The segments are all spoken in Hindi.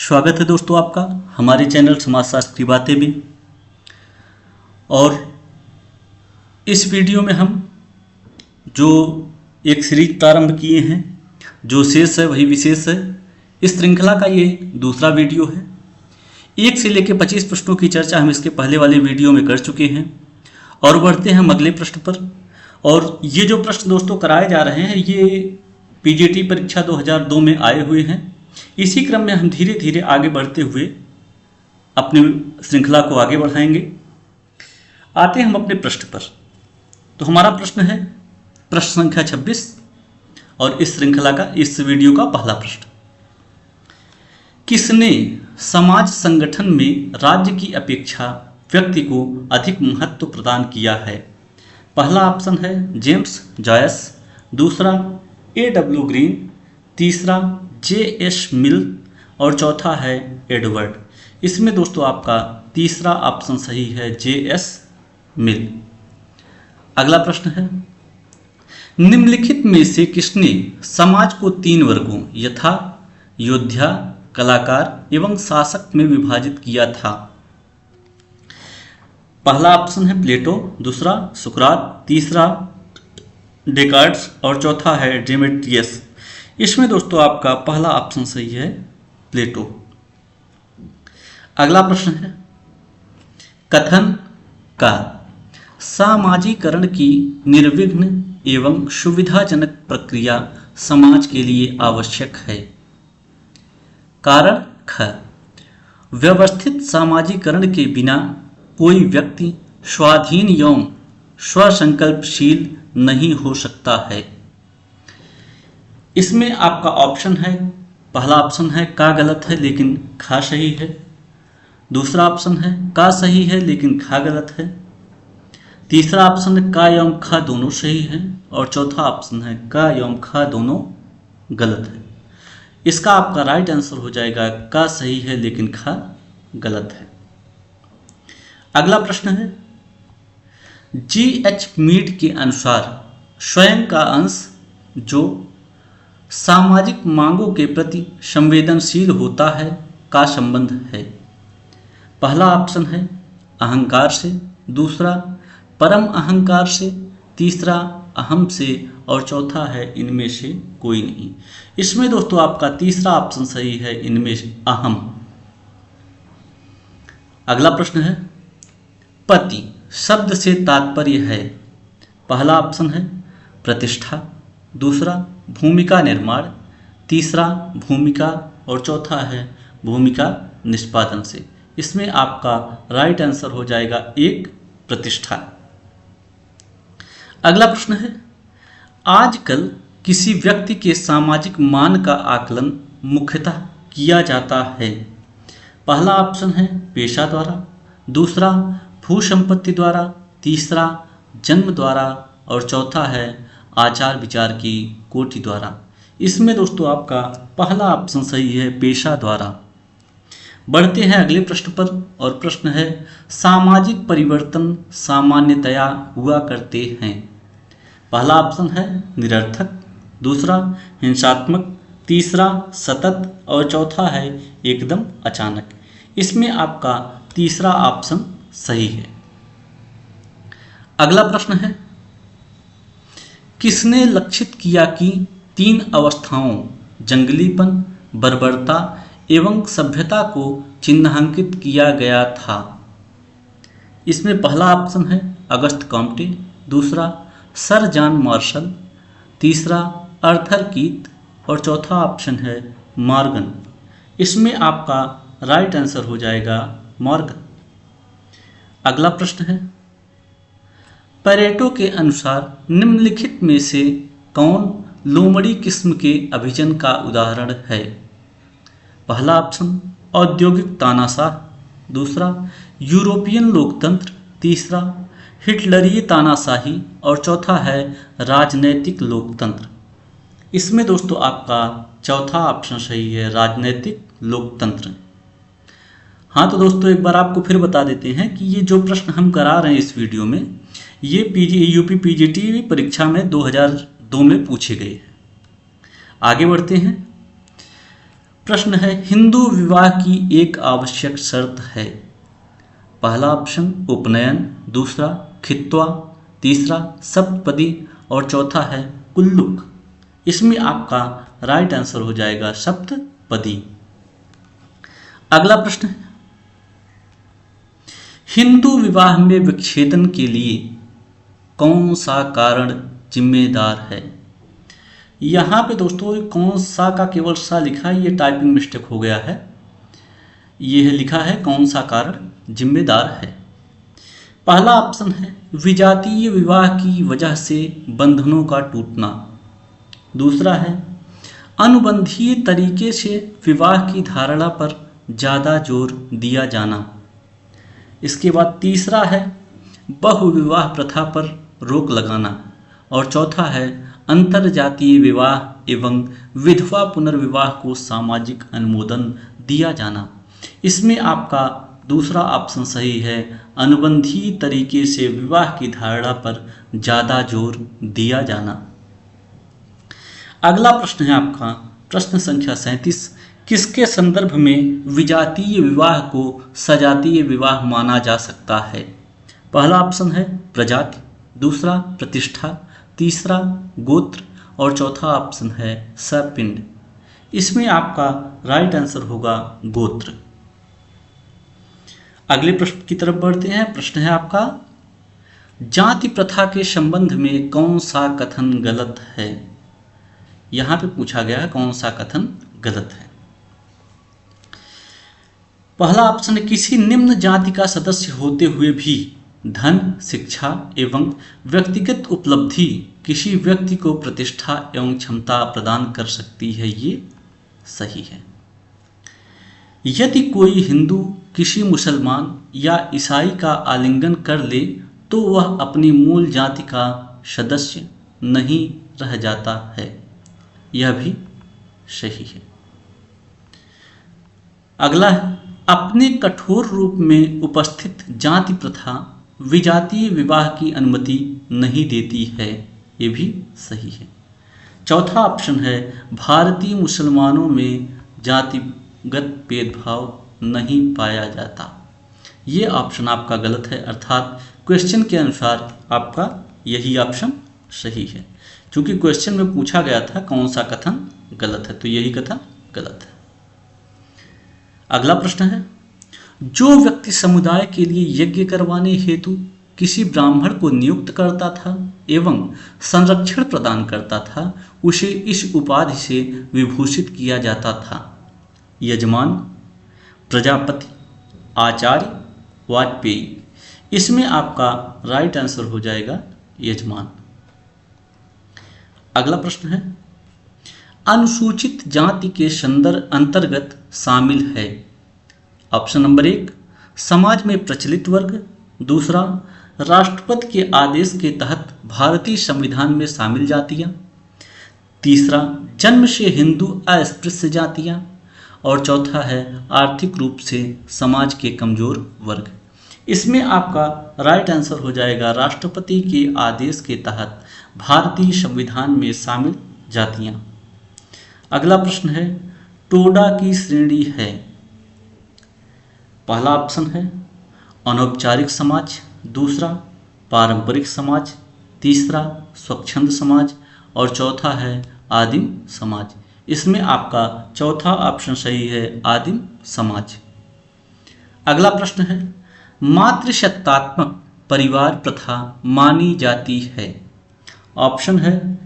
स्वागत है दोस्तों आपका हमारे चैनल समाजशास्त्र की बातें में। और इस वीडियो में हम जो एक सीरीज प्रारंभ किए हैं, जो शेष है वही विशेष है। इस श्रृंखला का ये दूसरा वीडियो है। 1 से लेकर 25 प्रश्नों की चर्चा हम इसके पहले वाले वीडियो में कर चुके हैं और बढ़ते हैं हम अगले प्रश्न पर। और ये जो प्रश्न दोस्तों कराए जा रहे हैं ये पीजीटी परीक्षा 2002 में आए हुए हैं। इसी क्रम में हम धीरे धीरे आगे बढ़ते हुए अपनी श्रृंखला को आगे बढ़ाएंगे। आते हैं हम अपने प्रश्न पर। तो हमारा प्रश्न है प्रश्न संख्या 26 और इस श्रृंखला का इस वीडियो का पहला प्रश्न। किसने समाज संगठन में राज्य की अपेक्षा व्यक्ति को अधिक महत्व प्रदान किया है? पहला ऑप्शन है जेम्स जॉयस, दूसरा A.W. ग्रीन, तीसरा J.S. मिल और चौथा है एडवर्ड। इसमें दोस्तों आपका तीसरा ऑप्शन सही है, J.S. मिल। अगला प्रश्न है निम्नलिखित में से किसने समाज को 3 वर्गों यथा योद्धा, कलाकार एवं शासक में विभाजित किया था? पहला ऑप्शन है प्लेटो, दूसरा सुकरात, तीसरा डेकार्ड्स और चौथा है डेमेट्रियस। इसमें दोस्तों आपका पहला ऑप्शन सही है, प्लेटो। अगला प्रश्न है कथन का सामाजिकरण की निर्विघ्न एवं सुविधाजनक प्रक्रिया समाज के लिए आवश्यक है। कारण ख व्यवस्थित सामाजिकरण के बिना कोई व्यक्ति स्वाधीन एवं स्वसंकल्पशील नहीं हो सकता है। इसमें आपका ऑप्शन है, पहला ऑप्शन है का गलत है लेकिन खा सही है, दूसरा ऑप्शन है का सही है लेकिन खा गलत है, तीसरा ऑप्शन है का एवं खा दोनों सही है और चौथा ऑप्शन है का एवं खा दोनों गलत है। इसका आपका राइट आंसर हो जाएगा का सही है लेकिन खा गलत है। अगला प्रश्न है G.H. मीड के अनुसार स्वयं का अंश जो सामाजिक मांगों के प्रति संवेदनशील होता है का संबंध है। पहला ऑप्शन है अहंकार से, दूसरा परम अहंकार से, तीसरा अहम से और चौथा है इनमें से कोई नहीं। इसमें दोस्तों आपका तीसरा ऑप्शन सही है, इनमें से अहम। अगला प्रश्न है पति शब्द से तात्पर्य है। पहला ऑप्शन है प्रतिष्ठा, दूसरा भूमिका निर्माण, तीसरा भूमिका और चौथा है भूमिका निष्पादन से। इसमें आपका राइट आंसर हो जाएगा 1 प्रतिष्ठा। अगला प्रश्न है आजकल किसी व्यक्ति के सामाजिक मान का आकलन मुख्यतः किया जाता है। पहला ऑप्शन है पेशा द्वारा, दूसरा भू संपत्ति द्वारा, तीसरा जन्म द्वारा और चौथा है आचार विचार की कोटि द्वारा। इसमें दोस्तों आपका पहला ऑप्शन सही है, पेशा द्वारा। बढ़ते हैं अगले प्रश्न पर और प्रश्न है सामाजिक परिवर्तन सामान्यतया हुआ करते हैं। पहला ऑप्शन है निरर्थक, दूसरा हिंसात्मक, तीसरा सतत और चौथा है एकदम अचानक। इसमें आपका तीसरा ऑप्शन सही है। अगला प्रश्न है किसने लक्षित किया कि 3 अवस्थाओं जंगलीपन, बर्बरता एवं सभ्यता को चिन्हांकित किया गया था? इसमें पहला ऑप्शन है अगस्त कॉम्टे, दूसरा सर जॉन मार्शल, तीसरा आर्थर कीथ और चौथा ऑप्शन है मॉर्गन। इसमें आपका राइट आंसर हो जाएगा मॉर्गन। अगला प्रश्न है पेरेटो के अनुसार निम्नलिखित में से कौन लोमड़ी किस्म के अभिजन का उदाहरण है? पहला ऑप्शन औद्योगिक तानाशाह, दूसरा यूरोपियन लोकतंत्र, तीसरा हिटलरीय तानाशाही और चौथा है राजनैतिक लोकतंत्र। इसमें दोस्तों आपका चौथा ऑप्शन सही है, राजनैतिक लोकतंत्र। हाँ तो दोस्तों एक बार आपको फिर बता देते हैं कि ये जो प्रश्न हम करा रहे हैं इस वीडियो में ये यूपी पीजीटी परीक्षा में 2002 में पूछे गए हैं। आगे बढ़ते हैं। प्रश्न है हिंदू विवाह की एक आवश्यक शर्त है। पहला ऑप्शन उपनयन, दूसरा खित्वा, तीसरा सप्तपदी और चौथा है कुल्लुक। इसमें आपका राइट आंसर हो जाएगा सप्तपदी। अगला प्रश्न है हिंदू विवाह में विच्छेदन के लिए कौन सा कारण जिम्मेदार है। यहाँ पे दोस्तों कौन सा का केवल सा लिखा है, ये टाइपिंग मिस्टेक हो गया है। यह लिखा है कौन सा कारण जिम्मेदार है। पहला ऑप्शन है विजातीय विवाह की वजह से बंधनों का टूटना, दूसरा है अनुबंधीय तरीके से विवाह की धारणा पर ज़्यादा जोर दिया जाना, इसके बाद तीसरा है बहुविवाह प्रथा पर रोक लगाना और चौथा है अंतरजातीय विवाह एवं विधवा पुनर्विवाह को सामाजिक अनुमोदन दिया जाना। इसमें आपका दूसरा ऑप्शन सही है, अनुबंधीय तरीके से विवाह की धारणा पर ज़्यादा जोर दिया जाना। अगला प्रश्न है आपका प्रश्न संख्या 37, किसके संदर्भ में विजातीय विवाह को सजातीय विवाह माना जा सकता है। पहला ऑप्शन है प्रजाति, दूसरा प्रतिष्ठा, तीसरा गोत्र और चौथा ऑप्शन है सपिंड। इसमें आपका राइट आंसर होगा गोत्र। अगले प्रश्न की तरफ बढ़ते हैं। प्रश्न है आपका जाति प्रथा के संबंध में कौन सा कथन गलत है। यहां पे पूछा गया है कौन सा कथन गलत है। पहला ऑप्शन है किसी निम्न जाति का सदस्य होते हुए भी धन, शिक्षा एवं व्यक्तिगत उपलब्धि किसी व्यक्ति को प्रतिष्ठा एवं क्षमता प्रदान कर सकती है, ये सही है। यदि कोई हिंदू किसी मुसलमान या ईसाई का आलिंगन कर ले तो वह अपनी मूल जाति का सदस्य नहीं रह जाता है, यह भी सही है। अगला है अपने कठोर रूप में उपस्थित जाति प्रथा विजातीय विवाह की अनुमति नहीं देती है, ये भी सही है। चौथा ऑप्शन है भारतीय मुसलमानों में जातिगत भेदभाव नहीं पाया जाता, ये ऑप्शन आपका गलत है। अर्थात क्वेश्चन के अनुसार आपका यही ऑप्शन सही है, क्योंकि क्वेश्चन में पूछा गया था कौन सा कथन गलत है, तो यही कथन गलत है। अगला प्रश्न है जो व्यक्ति समुदाय के लिए यज्ञ करवाने हेतु किसी ब्राह्मण को नियुक्त करता था एवं संरक्षण प्रदान करता था उसे इस उपाधि से विभूषित किया जाता था। यजमान, प्रजापति, आचार्य, वाजपेयी। इसमें आपका राइट आंसर हो जाएगा यजमान। अगला प्रश्न है अनुसूचित जाति के अंतर्गत शामिल है। ऑप्शन नंबर 1 समाज में प्रचलित वर्ग, दूसरा राष्ट्रपति के आदेश के तहत भारतीय संविधान में शामिल जातियां, तीसरा जन्म से हिंदू अस्पृश्य जातियां और चौथा है आर्थिक रूप से समाज के कमजोर वर्ग। इसमें आपका राइट आंसर हो जाएगा राष्ट्रपति के आदेश के तहत भारतीय संविधान में शामिल जातियां। अगला प्रश्न है टोडा की श्रेणी है। पहला ऑप्शन है अनौपचारिक समाज, दूसरा पारंपरिक समाज, तीसरा स्वच्छंद समाज और चौथा है आदिम समाज। इसमें आपका चौथा ऑप्शन सही है, आदिम समाज। अगला प्रश्न है मातृसत्तात्मक परिवार प्रथा मानी जाती है। ऑप्शन है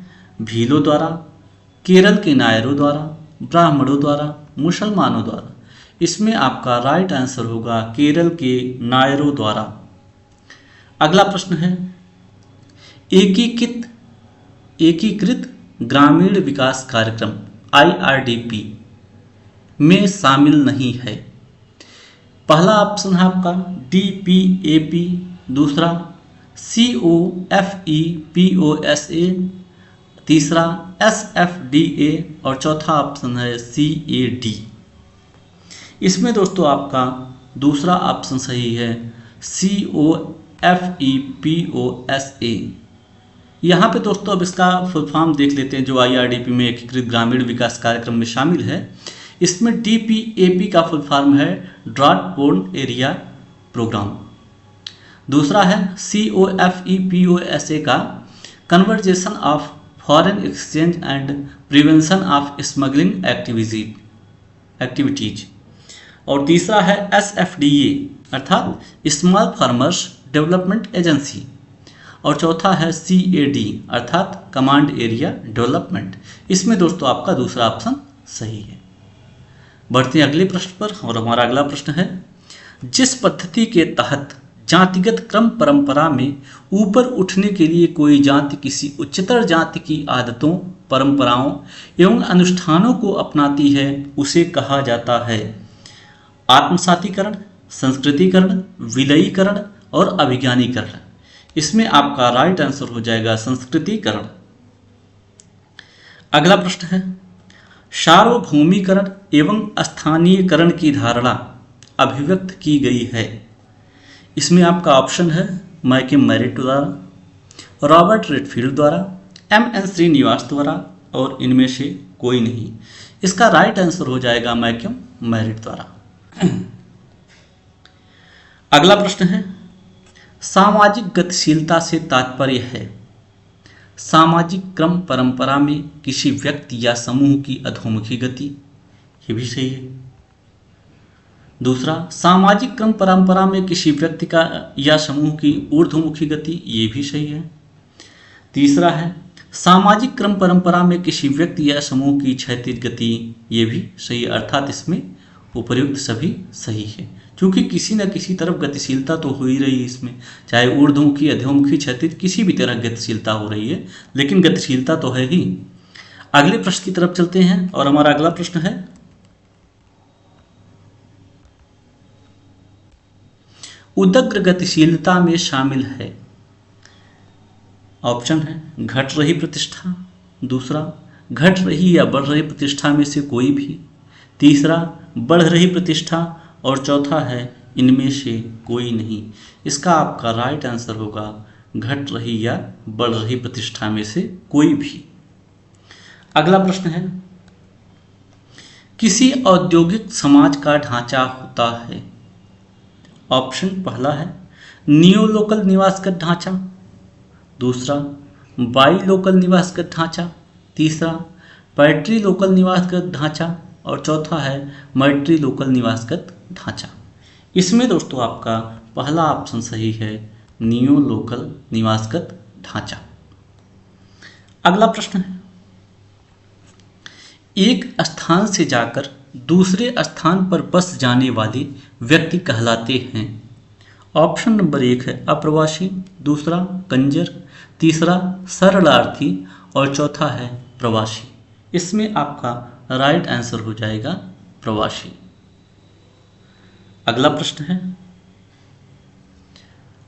भीलों द्वारा, केरल के नायरों द्वारा, ब्राह्मणों द्वारा, मुसलमानों द्वारा। इसमें आपका राइट आंसर होगा केरल के नायरों द्वारा। अगला प्रश्न है एकीकृत ग्रामीण विकास कार्यक्रम IRDP में शामिल नहीं है। पहला ऑप्शन है आपका DPAP, दूसरा COFEPOSA, तीसरा SFDA और चौथा ऑप्शन है CAD। इसमें दोस्तों आपका दूसरा ऑप्शन सही है COFEPOSA। यहाँ पे दोस्तों अब इसका फुल फॉर्म देख लेते हैं जो IRDP में एकीकृत ग्रामीण विकास कार्यक्रम में शामिल है। इसमें DPAP का फुल फॉर्म है ड्रॉट पोर्न एरिया प्रोग्राम। दूसरा है COFEPOSA का conversation of foreign exchange and prevention of smuggling activities. और तीसरा है SFDA अर्थात स्मॉल फार्मर्स डेवलपमेंट एजेंसी। और चौथा है CAD अर्थात कमांड एरिया डेवलपमेंट। इसमें दोस्तों आपका दूसरा ऑप्शन सही है। बढ़ते हैं अगले प्रश्न पर, और हमारा अगला प्रश्न है, जिस पद्धति के तहत जातिगत क्रम परंपरा में ऊपर उठने के लिए कोई जाति किसी उच्चतर जाति की आदतों, परंपराओं एवं अनुष्ठानों को अपनाती है, उसे कहा जाता है आत्मसातीकरण, संस्कृतिकरण, विलयीकरण और अभिज्ञानीकरण। इसमें आपका राइट आंसर हो जाएगा संस्कृतिकरण। अगला प्रश्न है, सार्वभौमीकरण एवं स्थानीयकरण की धारणा अभिव्यक्त की गई है। इसमें आपका ऑप्शन है मैकिम मेरिट द्वारा, रॉबर्ट रेडफील्ड द्वारा, MN श्रीनिवास द्वारा और इनमें से कोई नहीं। इसका राइट आंसर हो जाएगा मैकिम मेरिट द्वारा। अगला प्रश्न है, सामाजिक गतिशीलता से तात्पर्य है सामाजिक क्रम परंपरा में किसी व्यक्ति या समूह की अधोमुखी गति। ये भी सही है। दूसरा, सामाजिक क्रम परंपरा में किसी व्यक्ति का या समूह की ऊर्ध्वमुखी गति। ये भी सही है। तीसरा है, सामाजिक क्रम परंपरा में किसी व्यक्ति या समूह की क्षैतिज गति। ये भी सही है, अर्थात इसमें उपर्युक्त सभी सही है, क्योंकि किसी न किसी तरफ गतिशीलता तो हो ही रही है इसमें, चाहे ऊर्ध्वमुखी, अधोमुखी, क्षैतिज, किसी भी तरह गतिशीलता हो रही है, लेकिन गतिशीलता तो है ही। अगले प्रश्न की तरफ चलते हैं, और हमारा अगला प्रश्न है, उदग्र गतिशीलता में शामिल है। ऑप्शन है घट रही प्रतिष्ठा, दूसरा घट रही या बढ़ रही प्रतिष्ठा में से कोई भी, तीसरा बढ़ रही प्रतिष्ठा, और चौथा है इनमें से कोई नहीं। इसका आपका राइट आंसर होगा घट रही या बढ़ रही प्रतिष्ठा में से कोई भी। अगला प्रश्न है, किसी औद्योगिक समाज का ढांचा होता है। ऑप्शन पहला है नियो लोकल निवासगत ढांचा, दूसरा बाई लोकल निवासगत ढांचा, तीसरा पैट्री लोकल निवासगत ढांचा, और चौथा है मैट्री लोकल निवासगत ढांचा। इसमें दोस्तों आपका पहला ऑप्शन सही है, नियो लोकल निवासगत ढांचा। अगला प्रश्न है, एक स्थान से जाकर दूसरे स्थान पर बस जाने वाले व्यक्ति कहलाते हैं। ऑप्शन नंबर 1 है अप्रवासी, दूसरा कंजर, तीसरा सरलार्थी, और चौथा है प्रवासी। इसमें आपका राइट आंसर हो जाएगा प्रवासी। अगला प्रश्न है,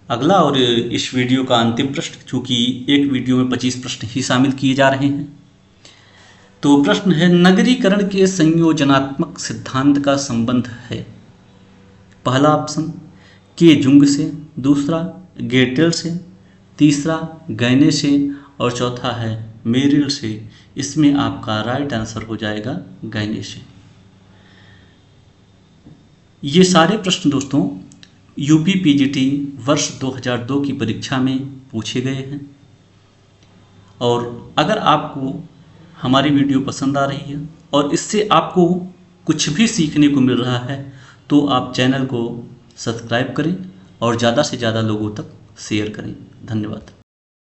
अगला और इस वीडियो का अंतिम प्रश्न, चूंकि एक वीडियो में 25 प्रश्न ही शामिल किए जा रहे हैं। तो प्रश्न है, नगरीकरण के संयोजनात्मक सिद्धांत का संबंध है। पहला ऑप्शन के जुंग से, दूसरा गेटेल से, तीसरा गैने से, और चौथा है मेरिल से। इसमें आपका राइट आंसर हो जाएगा गैने से। ये सारे प्रश्न दोस्तों यूपी पीजीटी वर्ष 2002 की परीक्षा में पूछे गए हैं। और अगर आपको हमारी वीडियो पसंद आ रही है और इससे आपको कुछ भी सीखने को मिल रहा है, तो आप चैनल को सब्सक्राइब करें और ज़्यादा से ज़्यादा लोगों तक शेयर करें। धन्यवाद।